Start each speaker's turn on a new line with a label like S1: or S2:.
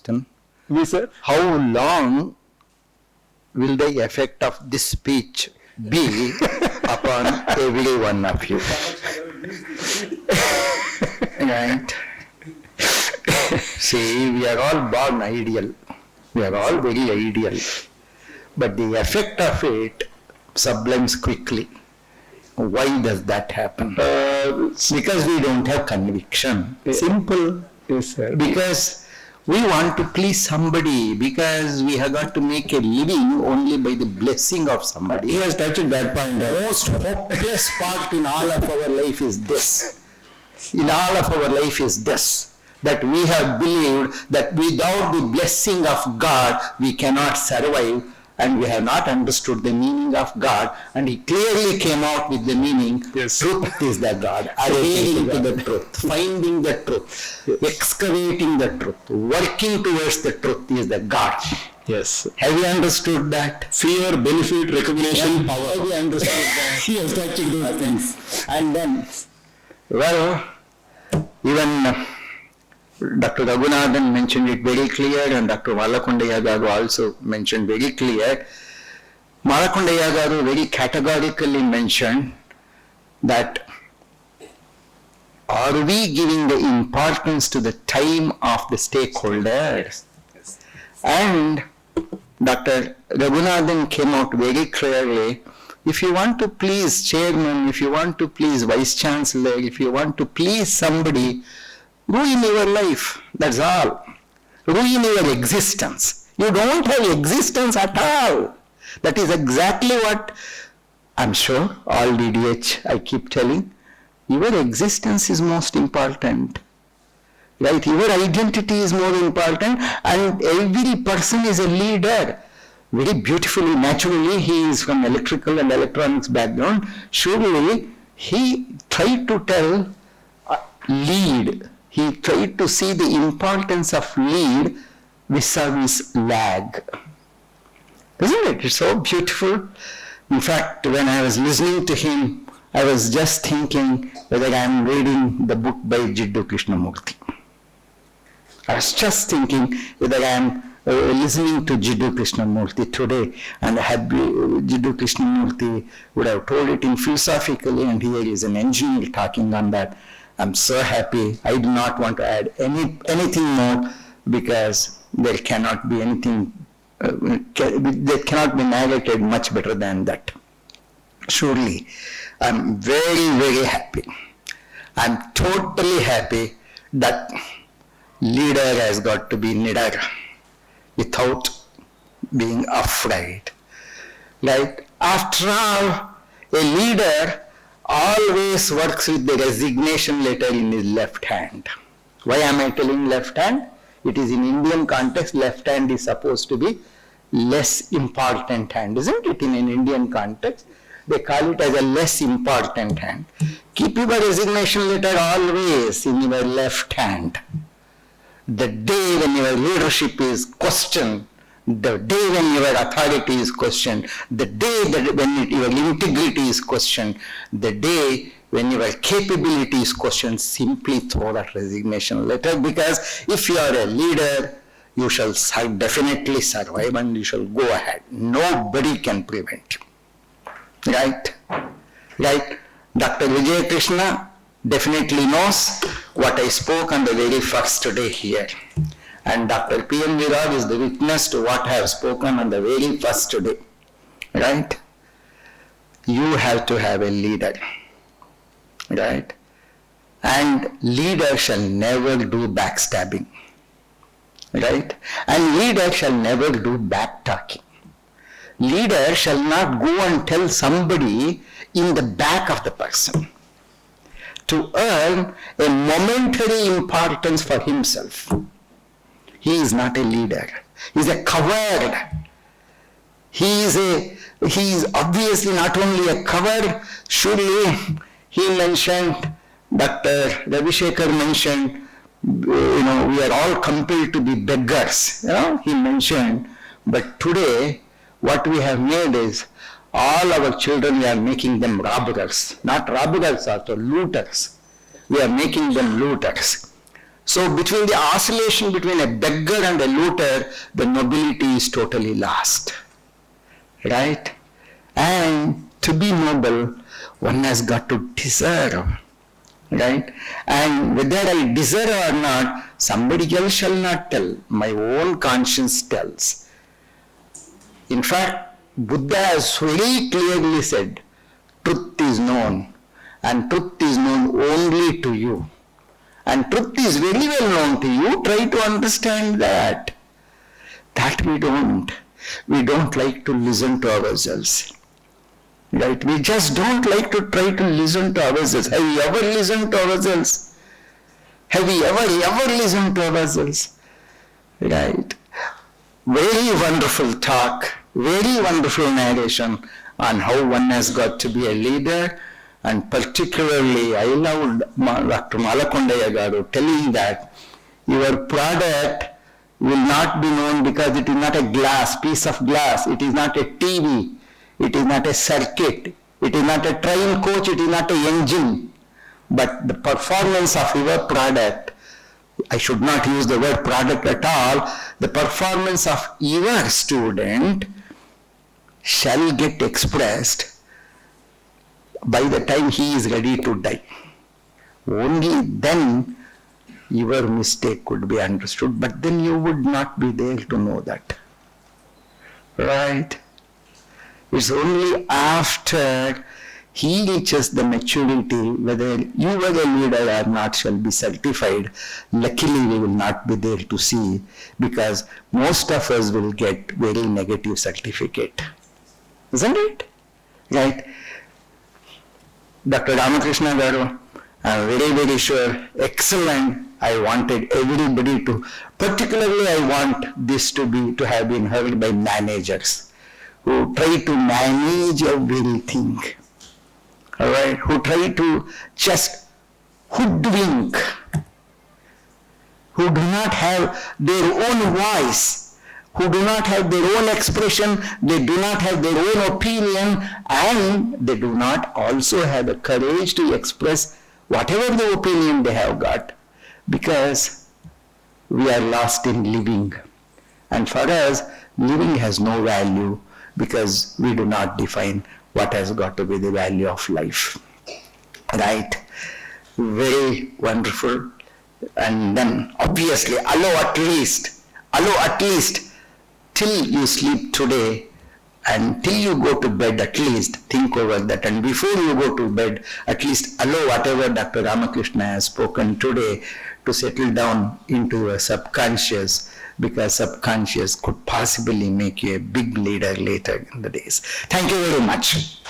S1: question.
S2: Yes, sir.
S1: How long will the effect of this speech be upon every one of you? Right? See, we are all born ideal. We are all very ideal. But the effect of it sublimes quickly. Why does that happen? Because we don't have conviction. Simple.
S2: Yes, sir.
S1: Because we want to please somebody, because we have got to make a living only by the blessing of somebody.
S2: He has touched that point.
S1: The most hopeless part in all of our life is this. In all of our life is this. That we have believed that without the blessing of God, we cannot survive, and we have not understood the meaning of God, and He clearly came out with the meaning.
S2: Yes.
S1: Truth is the God, adhering to the truth, finding the truth, excavating the truth, working towards the truth is the God.
S2: Yes.
S1: Have you understood that?
S2: Fear, benefit, recognition, power.
S1: Have you understood that?
S2: He has touched those things.
S1: And then, well, even Dr. Raghunathan mentioned it very clear, and Dr. Malakundaya Garu also mentioned very clear. Malakundaya Garu very categorically mentioned that are we giving the importance to the time of the stakeholders?
S2: Yes.
S1: And Dr. Raghunathan came out very clearly, if you want to please chairman, if you want to please vice chancellor, if you want to please somebody, ruin your life, that's all. Ruin your existence. You don't have existence at all. That is exactly what I'm sure all DDH I keep telling. Your existence is most important. Right? Your identity is more important, and every person is a leader. Very beautifully, naturally, he is from electrical and electronics background. Surely, he tried to tell lead. He tried to see the importance of lead vis-a-vis lag. Isn't it? It's so beautiful. In fact, when I was listening to him, I was just thinking whether I am reading the book by Jiddu Krishnamurti. I was just thinking whether I am listening to Jiddu Krishnamurti today, and Jiddu Krishnamurti would have told it in philosophically, and here is an engineer talking on that. I'm so happy. I do not want to add anything more, because there cannot be anything, there cannot be narrated much better than that. Surely, I'm very, very happy. I'm totally happy that leader has got to be Nidar without being afraid. Like, after all, a leader always works with the resignation letter in his left hand. Why am I telling left hand? It is in Indian context, left hand is supposed to be less important hand, isn't it? In an Indian context, they call it as a less important hand. Keep your resignation letter always in your left hand. The day when your leadership is questioned, the day when your authority is questioned, the day when your integrity is questioned, the day when your capability is questioned, simply throw that resignation letter, because if you are a leader, you shall definitely survive and you shall go ahead. Nobody can prevent you. Right? Right? Dr. Vijay Krishna definitely knows what I spoke on the very first day here. And Dr. P.M. Viraj is the witness to what I have spoken on the very first day. Right? You have to have a leader. Right? And leader shall never do backstabbing. Right? And leader shall never do backtalking. Leader shall not go and tell somebody in the back of the person to earn a momentary importance for himself. He is not a leader. He is a coward. He is obviously not only a coward. Surely he mentioned, Dr. Ravi Shekhar mentioned, we are all compelled to be beggars. He mentioned, but today what we have made is all our children, we are making them robbers. Not robbers, also looters. We are making them looters. So between the oscillation between a beggar and a looter, the nobility is totally lost. Right? And to be noble, one has got to deserve. Right? And whether I deserve or not, somebody else shall not tell. My own conscience tells. In fact, Buddha has very clearly said, truth is known, and truth is known only to you. And truth is very well known to you. Try to understand that. That we don't. We don't like to listen to ourselves. Right? We just don't like to try to listen to ourselves. Have you ever listened to ourselves? Have we ever listened to ourselves? Right? Very wonderful talk, very wonderful narration on how one has got to be a leader, and particularly I loved Dr. Malakondaya Garu telling that your product will not be known because it is not a piece of glass, it is not a TV, it is not a circuit, it is not a train coach, it is not an engine, but the performance of your product, I should not use the word product at all, the performance of your student shall get expressed by the time he is ready to die. Only then your mistake could be understood, but then you would not be there to know that. Right? It's only after he reaches the maturity, whether you were a leader or not shall be certified. Luckily, we will not be there to see, because most of us will get very negative certificate. Isn't it? Right? Dr. Ramakrishna Garu, I'm very, very sure, excellent. I wanted everybody to, particularly I want this to have been heard by managers who try to manage everything. All right, who try to just hoodwink, who do not have their own voice, who do not have their own expression, they do not have their own opinion, and they do not also have the courage to express whatever the opinion they have got, because we are lost in living. And for us, living has no value because we do not define what has got to be the value of life. Right? Very wonderful. And then obviously, allow at least till you sleep today and till you go to bed, at least think over that. And before you go to bed, at least allow whatever Dr. Ramakrishna has spoken today to settle down into your subconscious, because subconscious could possibly make you a big leader later in the days. Thank you very much.